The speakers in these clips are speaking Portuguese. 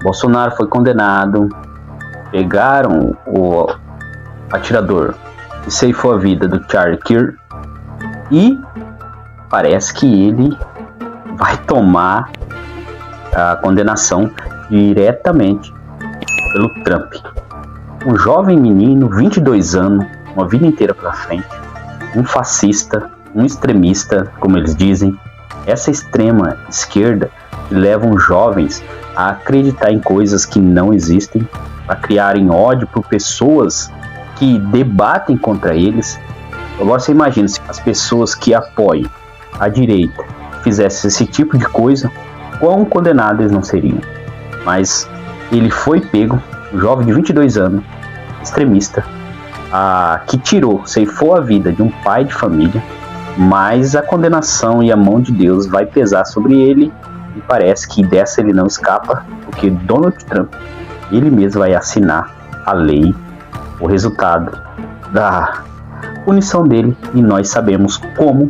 Bolsonaro foi condenado, pegaram o atirador que ceifou a vida do Charlie Kirk e parece que ele vai tomar a condenação diretamente pelo Trump. Um jovem menino, 22 anos, uma vida inteira pela frente, um fascista, um extremista, como eles dizem, essa extrema esquerda que levam jovens a acreditar em coisas que não existem, a criarem ódio por pessoas que debatem contra eles. Agora você imagina se as pessoas que apoiam a direita fizessem esse tipo de coisa, quão condenados eles não seriam. Mas ele foi pego, um jovem de 22 anos, extremista, que ceifou a vida de um pai de família, mas a condenação e a mão de Deus vai pesar sobre ele, e parece que dessa ele não escapa, porque Donald Trump, ele mesmo vai assinar a lei, o resultado da punição dele, e nós sabemos como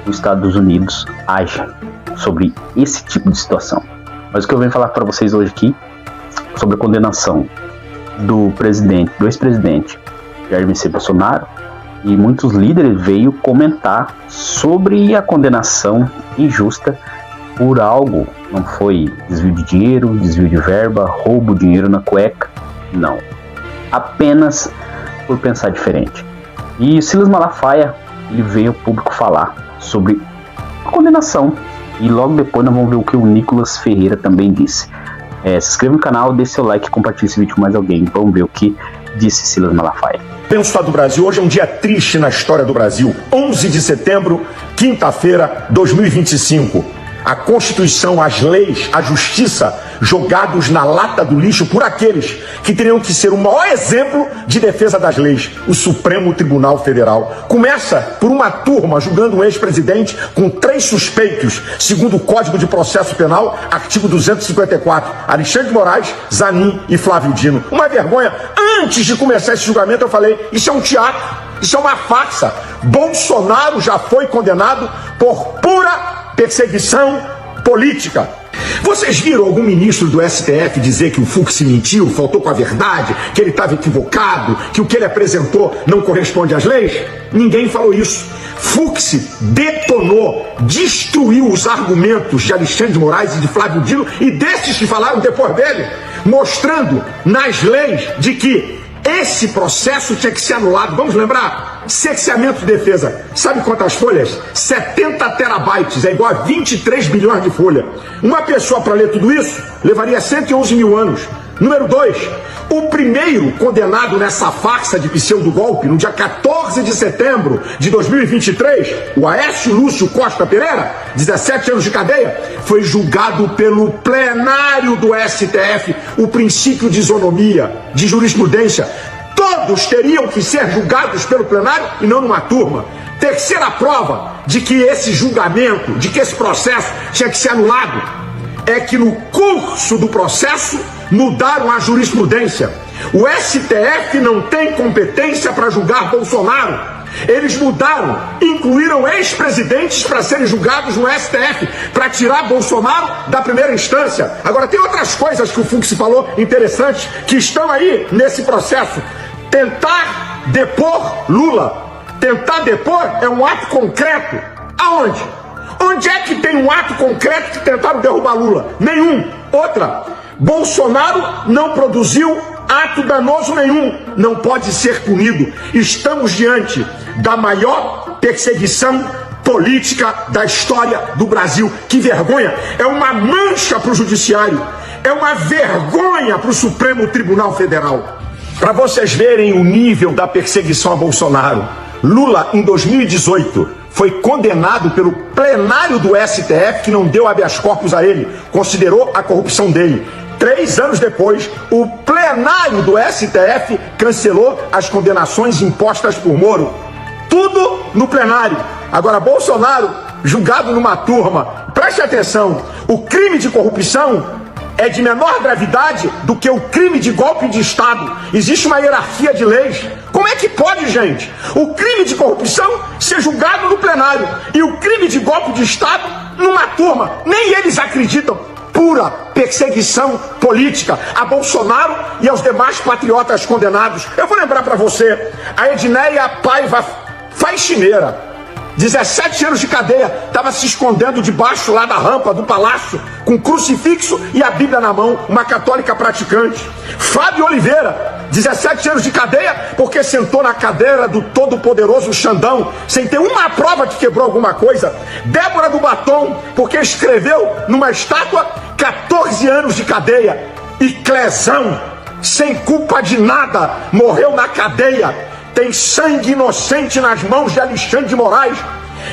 os Estados Unidos agem sobre esse tipo de situação. Mas o que eu venho falar para vocês hoje aqui, sobre a condenação do ex-presidente Jair Messias Bolsonaro, e muitos líderes veio comentar sobre a condenação injusta por algo. Não foi desvio de dinheiro, desvio de verba, roubo de dinheiro na cueca, não. Apenas por pensar diferente. E Silas Malafaia, ele veio ao público falar sobre a condenação. E logo depois nós vamos ver o que o Nicolas Ferreira também disse. Se inscreva no canal, deixe seu like e compartilhe esse vídeo com mais alguém. Vamos ver o que disse Silas Malafaia. Penso do Brasil, hoje é um dia triste na história do Brasil. 11 de setembro, quinta-feira, 2025. A Constituição, as leis, a justiça jogados na lata do lixo por aqueles que teriam que ser o maior exemplo de defesa das leis, o Supremo Tribunal Federal. Começa por uma turma julgando um ex-presidente com 3 suspeitos, segundo o Código de Processo Penal, artigo 254, Alexandre de Moraes, Zanin e Flávio Dino. Uma vergonha. Antes de começar esse julgamento eu falei, isso é um teatro, isso é uma farsa. Bolsonaro já foi condenado por pura perseguição política. Vocês viram algum ministro do STF dizer que o Fux mentiu, faltou com a verdade, que ele estava equivocado, que o que ele apresentou não corresponde às leis? Ninguém falou isso. Fux detonou, destruiu os argumentos de Alexandre de Moraes e de Flávio Dino e desses que falaram depois dele, mostrando nas leis de que esse processo tinha que ser anulado. Vamos lembrar? Cerceamento de defesa. Sabe quantas folhas? 70 terabytes, é igual a 23 bilhões de folha. Uma pessoa para ler tudo isso levaria 111 mil anos. Número 2, o primeiro condenado nessa farsa de pseudo-golpe, no dia 14 de setembro de 2023, o Aécio Lúcio Costa Pereira, 17 anos de cadeia, foi julgado pelo plenário do STF, o princípio de isonomia, de jurisprudência. Todos teriam que ser julgados pelo plenário e não numa turma. Terceira prova de que esse julgamento, de que esse processo tinha que ser anulado, é que no curso do processo mudaram a jurisprudência. O STF não tem competência para julgar Bolsonaro. Eles mudaram, incluíram ex-presidentes para serem julgados no STF, para tirar Bolsonaro da primeira instância. Agora tem outras coisas que o Fux falou interessantes, que estão aí nesse processo. Tentar depor Lula. Tentar depor é um ato concreto. Aonde? Onde é que tem um ato concreto que tentaram derrubar Lula? Nenhum. Outra, Bolsonaro não produziu ato danoso nenhum, não pode ser punido. Estamos diante da maior perseguição política da história do Brasil. Que vergonha! É uma mancha para o judiciário, é uma vergonha para o Supremo Tribunal Federal. Para vocês verem o nível da perseguição a Bolsonaro, Lula, em 2018, foi condenado pelo plenário do STF, que não deu habeas corpus a ele, considerou a corrupção dele. 3 anos depois, o plenário do STF cancelou as condenações impostas por Moro. Tudo no plenário. Agora, Bolsonaro, julgado numa turma, preste atenção, o crime de corrupção é de menor gravidade do que o crime de golpe de Estado. Existe uma hierarquia de leis. Como é que pode, gente, o crime de corrupção ser julgado no plenário e o crime de golpe de Estado numa turma? Nem eles acreditam. pura perseguição política a Bolsonaro e aos demais patriotas condenados. Eu vou lembrar para você, a Edneia Paiva Faxineira, 17 anos de cadeia, estava se escondendo debaixo lá da rampa do palácio, com crucifixo e a Bíblia na mão, uma católica praticante. Fábio Oliveira, 17 anos de cadeia, porque sentou na cadeira do todo-poderoso Xandão, sem ter uma prova que quebrou alguma coisa. Débora do Batom, porque escreveu numa estátua, 14 anos de cadeia. E Clezão, sem culpa de nada, morreu na cadeia. Tem sangue inocente nas mãos de Alexandre de Moraes.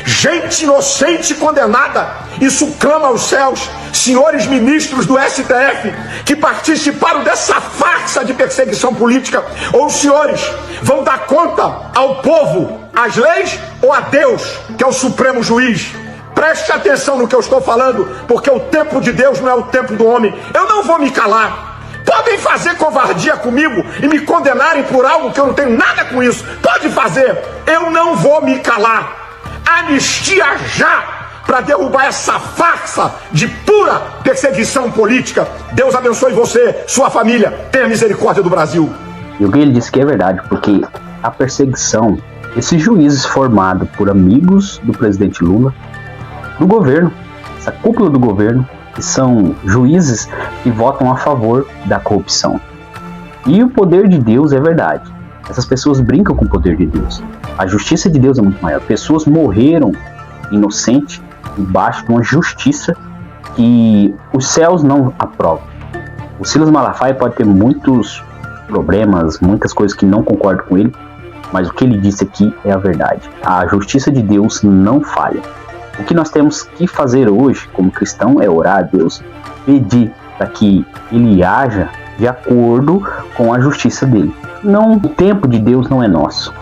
Gente inocente condenada. Isso clama aos céus. Senhores ministros do STF que participaram dessa farsa de perseguição política, ou os senhores vão dar conta ao povo, às leis, ou a Deus, que é o supremo juiz? Preste atenção no que eu estou falando, porque o tempo de Deus não é o tempo do homem. Eu não vou me calar. Podem fazer covardia comigo e me condenarem por algo que eu não tenho nada com isso. Pode fazer. Eu não vou me calar. Anistia já para derrubar essa farsa de pura perseguição política. Deus abençoe você, sua família. Tenha misericórdia do Brasil. E o que ele disse que é verdade, porque a perseguição, esses juízes formados por amigos do presidente Lula, do governo, essa cúpula do governo, que são juízes que votam a favor da corrupção. E o poder de Deus é verdade. Essas pessoas brincam com o poder de Deus. A justiça de Deus é muito maior. Pessoas morreram inocentes debaixo de uma justiça que os céus não aprovam. O Silas Malafaia pode ter muitos problemas, muitas coisas que não concordam com ele, mas o que ele disse aqui é a verdade. A justiça de Deus não falha. O que nós temos que fazer hoje, como cristão, é orar a Deus, pedir para que Ele haja de acordo com a justiça dele. Não, o tempo de Deus não é nosso.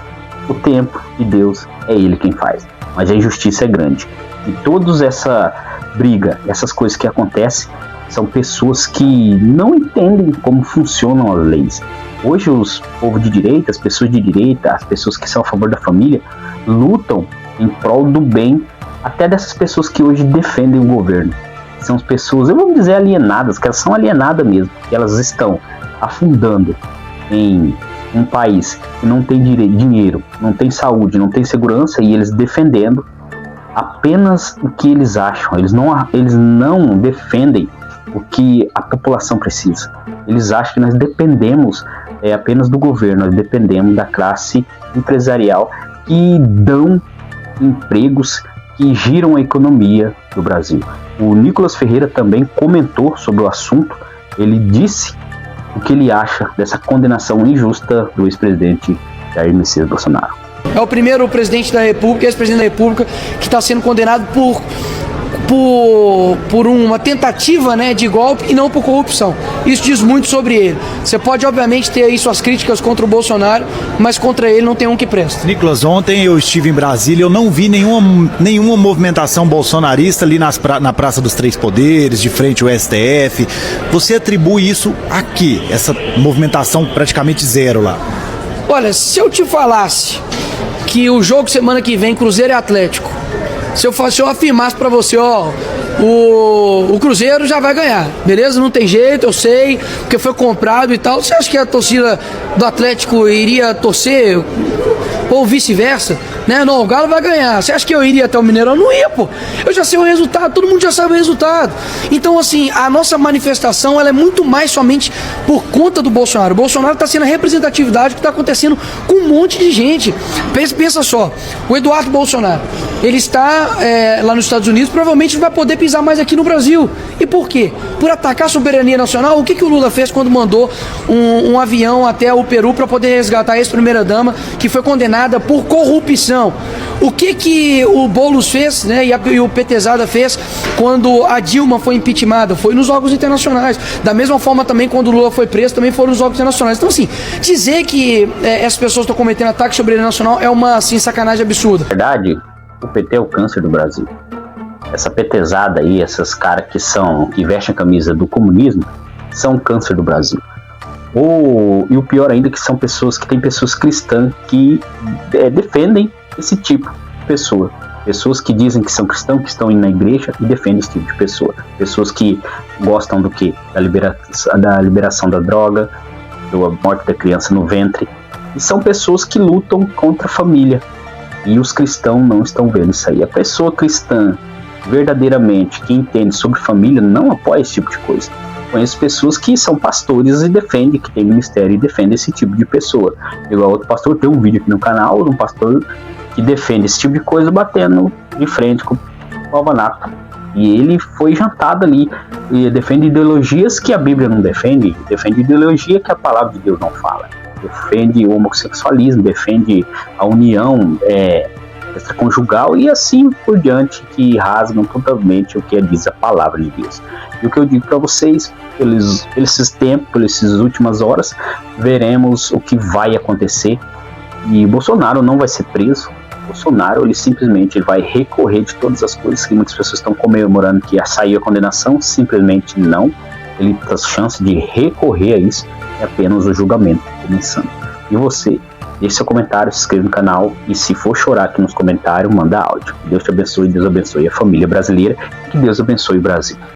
O tempo de Deus é Ele quem faz. Mas a injustiça é grande. E toda essa briga, essas coisas que acontecem, são pessoas que não entendem como funcionam as leis. Hoje os povos de direita, as pessoas de direita, as pessoas que são a favor da família, lutam em prol do bem até dessas pessoas que hoje defendem o governo. São as pessoas, eu vou dizer alienadas, que elas são alienadas mesmo, que elas estão afundando em um país que não tem dinheiro, não tem saúde, não tem segurança, e eles defendendo apenas o que eles acham. Eles não defendem o que a população precisa. Eles acham que nós dependemos apenas do governo, nós dependemos da classe empresarial que dão empregos que giram a economia do Brasil. O Nicolas Ferreira também comentou sobre o assunto. Ele disse o que ele acha dessa condenação injusta do ex-presidente Jair Messias Bolsonaro. É o primeiro presidente da República, ex-presidente da República, que está sendo condenado por uma tentativa, né, de golpe e não por corrupção. Isso diz muito sobre ele. Você pode, obviamente, ter aí suas críticas contra o Bolsonaro, mas contra ele não tem um que presta. Nicolas, ontem eu estive em Brasília, eu não vi nenhuma movimentação bolsonarista ali na Praça dos Três Poderes, de frente ao STF. Você atribui isso a quê? Essa movimentação praticamente zero lá? Olha, se eu te falasse que o jogo semana que vem, Cruzeiro e Atlético, se eu afirmasse pra você, ó, o Cruzeiro já vai ganhar, beleza? Não tem jeito, eu sei, porque foi comprado e tal. Você acha que a torcida do Atlético iria torcer ou vice-versa? Né? Não, o Galo vai ganhar. Você acha que eu iria até o Mineirão? Não ia, pô. Eu já sei o resultado, todo mundo já sabe o resultado. Então, assim, a nossa manifestação, ela é muito mais somente por conta do Bolsonaro. O Bolsonaro está sendo a representatividade que está acontecendo com um monte de gente. Pensa só, o Eduardo Bolsonaro, ele está lá nos Estados Unidos, provavelmente não vai poder pisar mais aqui no Brasil. E por quê? Por atacar a soberania nacional. O que o Lula fez quando mandou um avião até o Peru para poder resgatar a ex-primeira-dama, que foi condenada por corrupção? O que o Boulos fez, né, e o PTzada fez quando a Dilma foi impeachmentada? Foi nos órgãos internacionais. Da mesma forma também quando o Lula foi preso, também foram nos órgãos internacionais. Então, assim, dizer que essas pessoas estão cometendo ataque sobre a soberania nacional é uma, assim, sacanagem absurda. Na verdade, o PT é o câncer do Brasil. Essa PTzada aí, essas caras que vestem a camisa do comunismo, são o câncer do Brasil. E o pior ainda que tem pessoas cristãs que defendem esse tipo de pessoa. Pessoas que dizem que são cristãos, que estão indo na igreja e defendem esse tipo de pessoa. Pessoas que gostam do quê? Da liberação da droga, da morte da criança no ventre. E são pessoas que lutam contra a família. E os cristãos não estão vendo isso aí. A pessoa cristã, verdadeiramente, que entende sobre família, não apoia esse tipo de coisa. Conheço pessoas que são pastores e defendem, que tem ministério e defendem esse tipo de pessoa. Igual outro pastor, tem um vídeo aqui no canal de um pastor que defende esse tipo de coisa batendo de frente com o alvanato. E ele foi jantado ali. E defende ideologias que a Bíblia não defende, defende ideologia que a palavra de Deus não fala. Defende o homossexualismo, defende a união extraconjugal e assim por diante, que rasgam totalmente o que diz a palavra de Deus. E o que eu digo para vocês, pelos esses tempos, pelas essas últimas horas, veremos o que vai acontecer. E Bolsonaro não vai ser preso. Bolsonaro, ele simplesmente vai recorrer de todas as coisas que muitas pessoas estão comemorando que saiu a condenação, simplesmente não. Ele tem a chance de recorrer a isso, é apenas o julgamento começando. E você, deixe seu comentário, se inscreva no canal e se for chorar aqui nos comentários, manda áudio. Que Deus te abençoe, Deus abençoe a família brasileira, que Deus abençoe o Brasil.